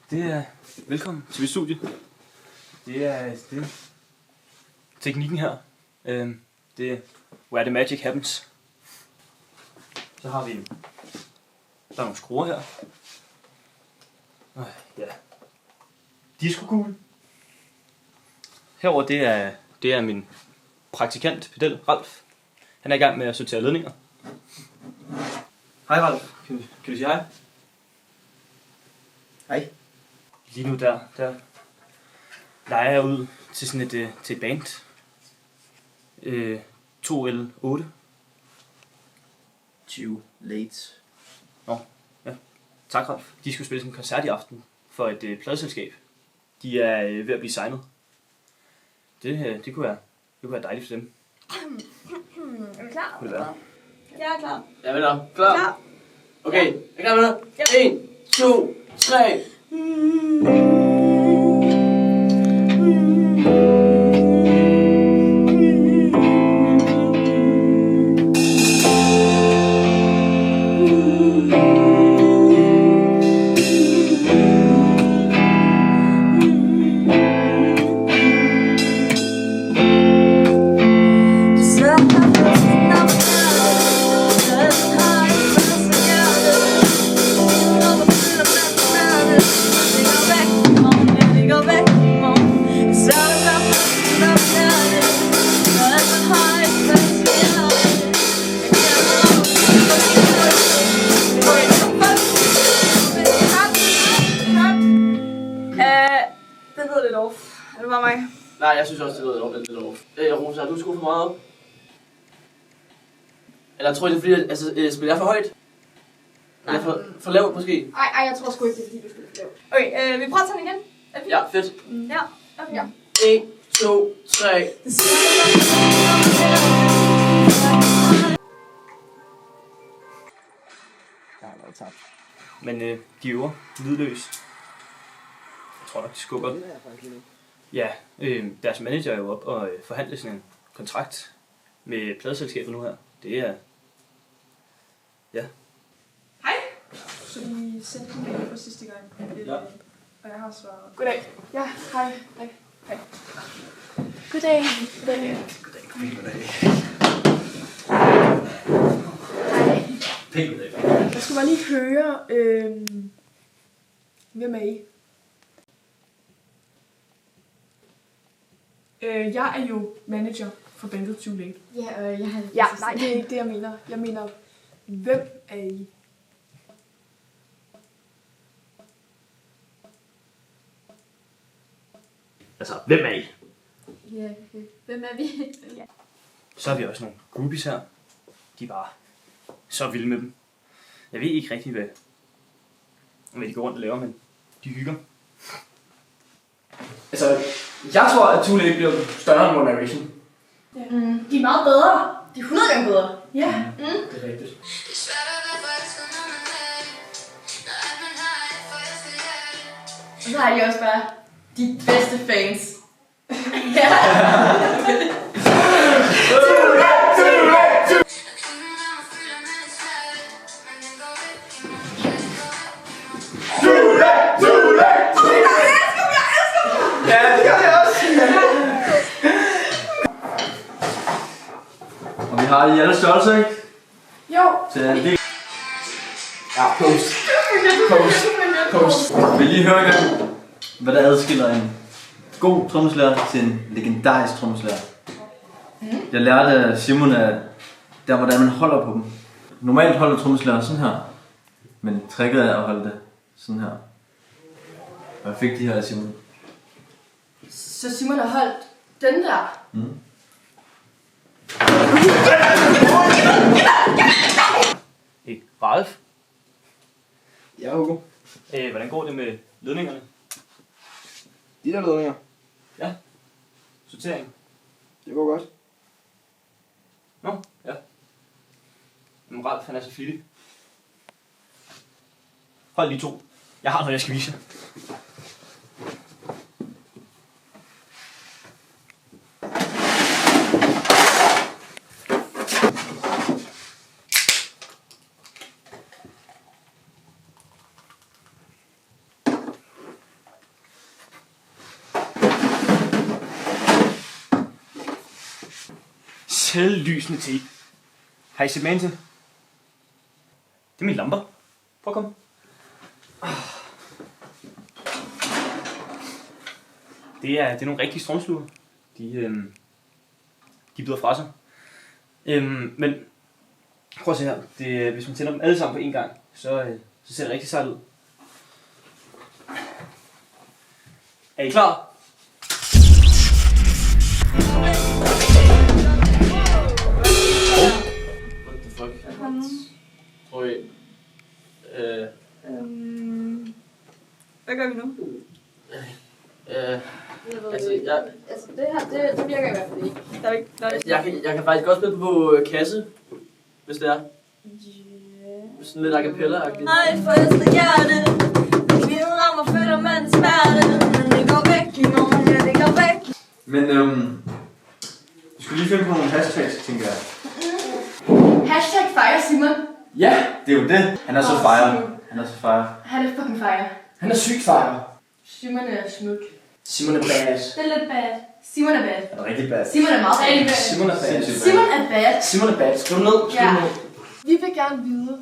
Det er velkommen til mit studie. Det er teknikken her. Det er where the magic happens. Så har vi der er nogle skruer her. Ja. Diskokugle. Herover det er min praktikant pedel Ralf. Han er i gang med at sortere ledninger. Hej Ralf, kan du sige hej? Hej. Lige nu der leger jeg ud til sådan et band. 2L8. Too late. Nå, ja. Tak Ralf. De skulle spille sådan en koncert i aften for et pladeselskab. De er ved at blive signet. Det kunne være dejligt for dem. Er vi klar? Vil det være? Jeg er klar. Jeg vil da. Klar? Okay, Ja. jeg er klar med det. 1, 2, 3. Det lyder lidt off. Er det bare mig? Nej, jeg synes også, det lyder lidt off. Rosa, har du skruet for meget op? Eller tror I, det er fordi, spiller jeg for højt? Nej. Eller for lavt måske? Ej, jeg tror sgu ikke, det er fordi, du spiller for lavt. Okay, vi prøver at tage den igen. Er det fint? Ja, fedt. Ja. Okay. Ja. 1, 2, 3. Jeg har allerede tabt. Men de øver lydløs. Jeg tror nok, de skubber den. Ja, deres manager er jo op og forhandle sådan en kontrakt med pladeselskabet nu her. Det er... Ja. Hej! Så vi sendte en mail for sidste gang, Ja. og jeg har svaret. Goddag. Ja, hej. Hej. Goddag. Pænt det. Jeg skulle bare lige høre, hvem er I? Jeg er jo manager for bandet Too Late. Ja, jeg har... Ja, nej, det er ikke det, jeg mener. Jeg mener, hvem er I? Altså, hvem er I? Ja, hvem er vi? Ja. Så har vi også nogle groupies her. De er bare så vilde med dem. Jeg ved ikke rigtig, hvad de går rundt og laver, men de hygger. Altså, jeg tror, at Too Late bliver større end One Direction. De er meget bedre. De er 100 gange bedre. Ja. Det er rigtigt. Og så har de også bare de bedste fans. Ja. Ja, det gør jeg også. Og vi har i alle størrelser, ikke? Jo. Til en del. Ja, post. Vil lige høre engang, hvad der adskiller en god trommeslager til en legendarisk trommeslager. Jeg lærte af Simon, at der hvordan man holder på dem. Normalt holder trommeslager sådan her, men tricket er at holde det sådan her. Og jeg fik de her af Simon. Så Simon har holdt den der. Hey, Ralf, Ja, Hugo. hvordan går det med ledningerne? De der ledninger, Ja, sortering. det går godt. Nå, ja. Men Ralf, han er så flittig. Hold lige to. Jeg har noget, jeg skal vise jer. tænde lysene til. Har I set magen til? Det er mine lamper. Prøv at komme. Det er nogle rigtige stormsluger. De bider fra sig. Men prøv at se her. Hvis man tænder dem alle sammen på en gang, så ser det rigtig sejt ud. Er I klar? What the fuck? Tror I... Hvad gør vi nu? Altså, det her, det virker i hvert fald ikke. Der er ikke... jeg kan faktisk godt spille på kasse, hvis det er. Sådan lidt a cappella-agtigt. Nej, for jeg skal hjerte. Kniven rammer føler man smerte. Men det går væk i morgen, ja, det går væk. Men vi skulle lige finde på nogle hashtags, tænker jeg. Hashtag fire Simon. Ja, det er jo det. Han er så fire. Han er fucking fire. Han er sygt fejre. Simon er smuk. Simon er bad. Det er lidt bad. Simon er bad. Han er rigtig bad. Simon er meget bad. Simon er bad. Simon er bad. Simon er bad. Skriv ned. Skriv ned. Vi vil gerne vide,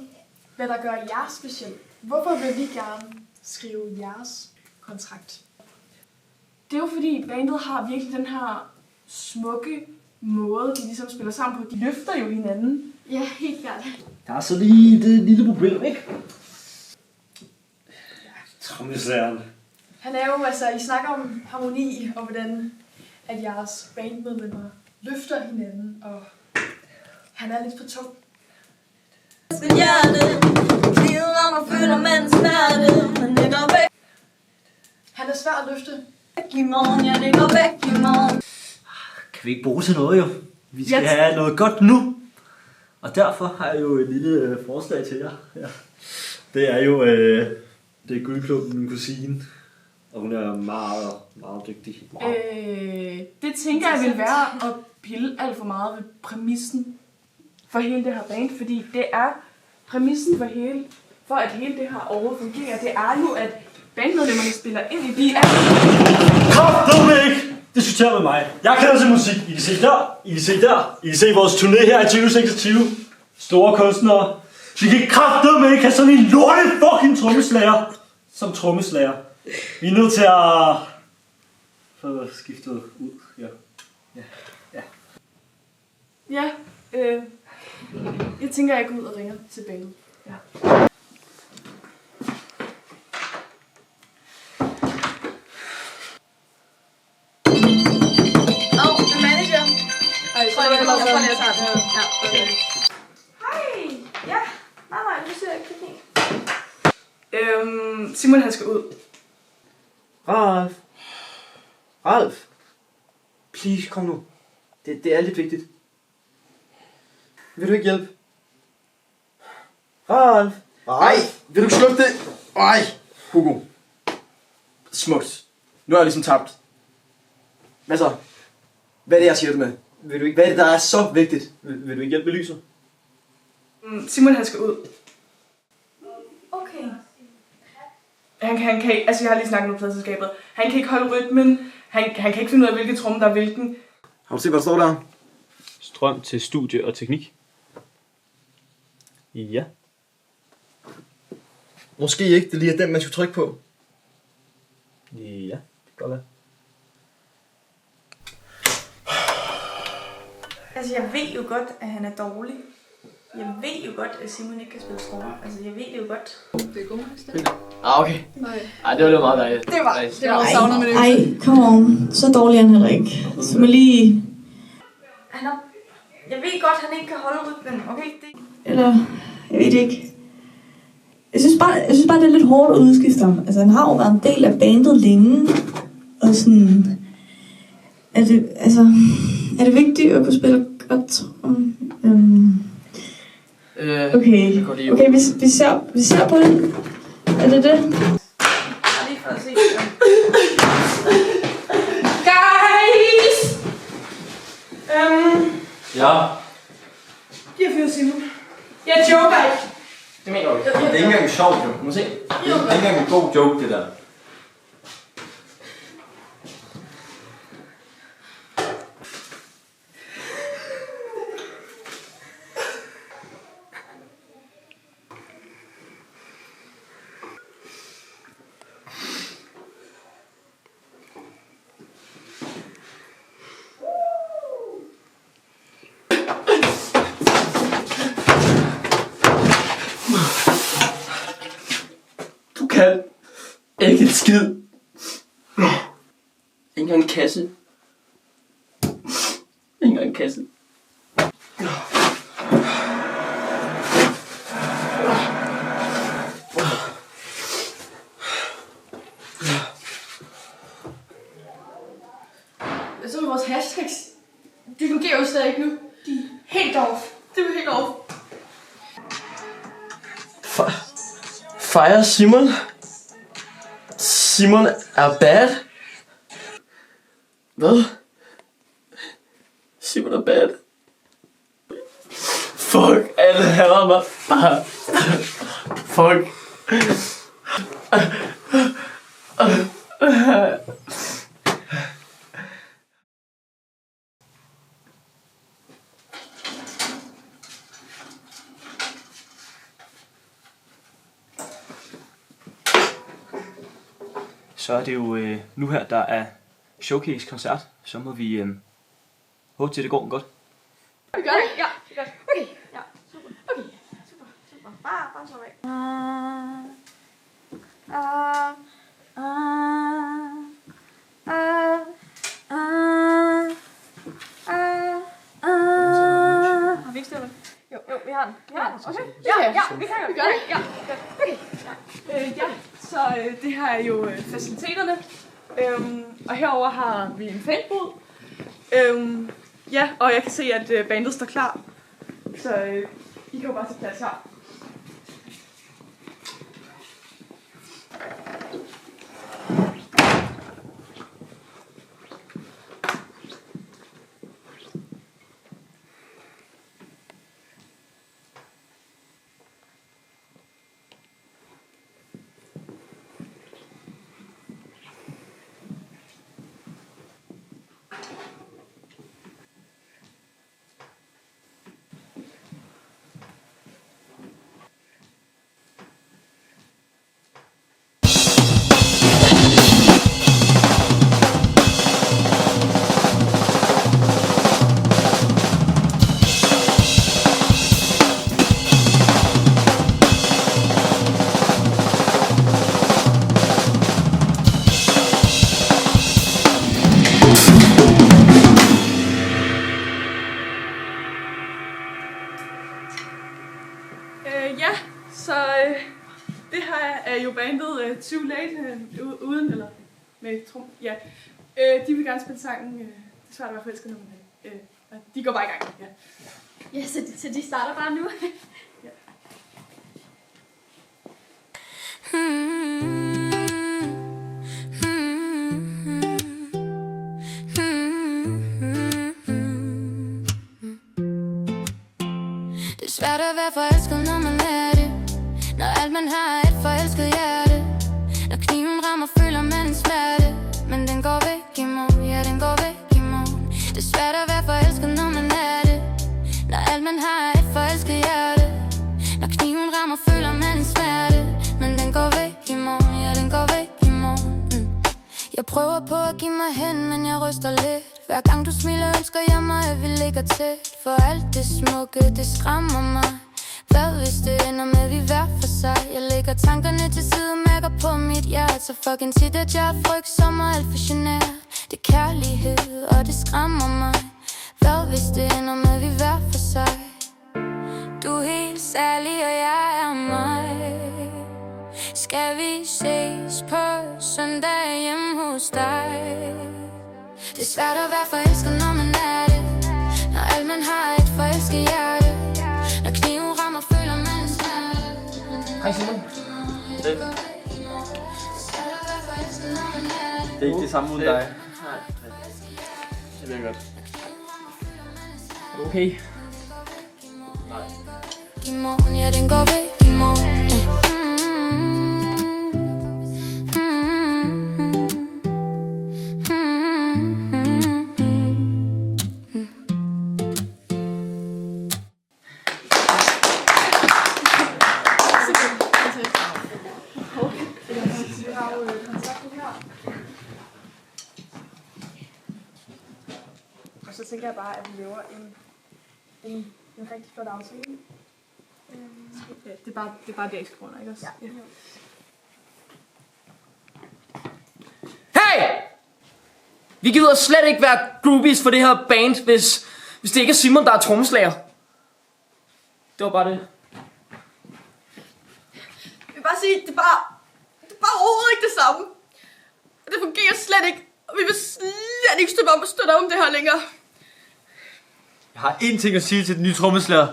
hvad der gør jer speciel. Hvorfor vil vi gerne skrive jeres kontrakt? Det er jo fordi bandet har virkelig den her smukke måde, de ligesom spiller sammen på. De løfter jo hinanden. Ja, helt klart. Der er så lige det lille problem, ikke? Trommeslageren. Han er jo, altså, I snakker om harmoni, og hvordan at jeres bandmedlemmer løfter hinanden, og han er lidt for tung. Jeg skal hjerte. Kniven rammer føler man smerte. Men det går væk Han er svær at løfte. i morgen, ja, det går væk i morgen. Kan vi ikke bruge til noget, jo? Vi skal have noget godt nu. Og derfor har jeg jo et lille forslag til jer. Ja. Det er jo det er Guldklubben, min kusine. Og hun er meget, meget dygtig. Det tænker jeg vil være at pille alt for meget ved præmissen for hele det her band, fordi det er præmissen for at hele det her overhovedet fungerer. Det er jo, at bandmedlemmerne spiller ind i de Kraftedeme ikke! Diskuter med mig. Jeg kender til musik. I kan se der, I kan se der. I kan se vores turné her i 2026. Store kunstnere. Vi kan kraftedeme ikke have sådan en lortet fucking trommeslager som trommeslager. Vi er nødt til at få skiftet ud. Ja, jeg tænker, at jeg går ud og ringer til bandet. Ja. The manager. Ej, så Jeg er prøver det lige at tage den. Ja, okay. Hej. Ja, nej, du ser ikke fint. Simon han skal ud. Ralf. Please, kom nu. Det er lidt vigtigt. Vil du ikke hjælpe? Ralf. Ej, vil du ikke slukke det? Ej, Hugo. Smukt. Nu har jeg ligesom tabt. Hvad så? Hvad er det, jeg siger det med? Vil du ikke, Hvad er det, der er så vigtigt? vil du ikke hjælpe med lyset? Simon han skal ud. Okay. Han kan ikke, altså jeg har lige snakket med pladselskabet. Han kan ikke holde rytmen. Han kan ikke finde ud af, hvilke tromme der er hvilken. Har du set, hvad der står der? Strøm til studie og teknik. Ja. Måske ikke, det lige er den, man skulle trykke på. Ja, det kan godt være. Altså, jeg ved jo godt, at han er dårlig. Jeg ved jo godt, at Simon ikke kan spille trommer. Altså, jeg ved det jo godt. Det er god nok. Okay. Ej, det var meget dejligt. Det var savnet med det. Ej, come on. Så dårlig er han heller ikke. Så må lige... Han er... Jeg ved godt, at han ikke kan holde rytmen, okay? Det... Eller, jeg ved det ikke. Jeg synes bare, det er lidt hårdt at udskifte ham. Altså, han har jo været en del af bandet længe. Og sådan... Er det vigtigt at kunne spille godt? Okay, vi ser på det. Er det det? Lige for at se. Guys! Ja. Jeg fyrer Simon. Jeg joker ikke. Det mener du ikke. Det er ikke engang sjovt, jo. Må se. Det er ikke engang en god joke, det der. kan ikke en skid. Ikke engang en kasse. Ikke engang en kasse. Hvad så med vores hashtags? De fungerer jo slet ikke nu. De er helt off. Det er helt off. Fire Simon. Simon er bad. Hvad? Simon er bad. Fuck, alle hader mig. Fuck. Så er det jo nu her, der er showcase-koncert. Så må vi håbe til, det går godt. Vi gør det? Ja, det gør det. Okay, ja, super. Okay, super. Bare så væk. Har vi ikke stedet? Jo, vi har den. Okay. Ja, vi kan gøre det. Ja, okay. Ja, så det her er jo faciliteterne. Og herover har vi en fanbod. Ja, og jeg kan se, at bandet står klar. Så I kan jo bare tage plads her. Ja, så det her er jo bandet Too Late uden, eller med trum, ja. De vil gerne spille sangen, det er svært at være forelsket, når man de går bare i gang, ja. Ja, så de starter bare nu. Ja. Det er svært at være forelsket, når man er det. Når alt man har er et forelsket hjerte. Når kniven rammer, føler man en smerte. Men den går væk i morgen, ja, den går væk i morgen. Det er svært at være forelsket, når man er det. Når alt man har er et forelsket hjerte. Når kniven rammer, føler man en smerte. Men den går væk i morgen, ja, den går væk i morgen. Jeg prøver på at give mig hen, men jeg ryster lidt. Hver gang du smiler, ønsker jeg mig, at vi ligger tæt. For alt det smukke, det skræmmer mig. Hvad hvis det ender med, vi hver for sig? Jeg lægger tankerne til side, mærker på mit hjerte. Så fucking tit, at jeg er frygtsom og alt for genert. Det er kærlighed, og det skræmmer mig. Hvad hvis det ender med, vi hver for sig? Du er helt særlig, og jeg er mig. Skal vi ses på søndag hjemme hos dig? Det er svært at være forelsket, når man er det. Når alt man har er et forelsket hjerte. Når kniven rammer, føler man en smerte. Hej Simon. Det er ikke det samme uden dig. Nej. Det bliver godt. Er du okay? Nej. I morgen, ja, den går væk i morgen. Så tænker jeg bare, at vi laver en rigtig flot aftale. Det er bare det, jeg skriver under, ikke også? Ja. Vi gider slet ikke være groupies for det her band, hvis det ikke er Simon, der er trommeslager. Det var bare det. Jeg vil bare sige, det er bare overhovedet ikke det samme. Det fungerer slet ikke, og vi vil slet ikke støtte op om det her længere. Jeg har én ting at sige til den nye trommeslager.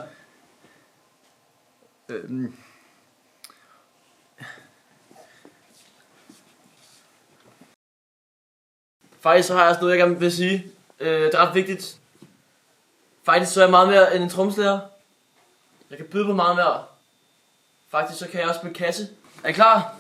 Faktisk så har jeg også noget, jeg gerne vil sige. Det er ret vigtigt. Faktisk så er jeg meget mere end en trommeslager. Jeg kan byde på meget mere. Faktisk så kan jeg også spille kasse. Er I klar?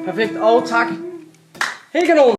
Perfekt, og tak. Helt kanon.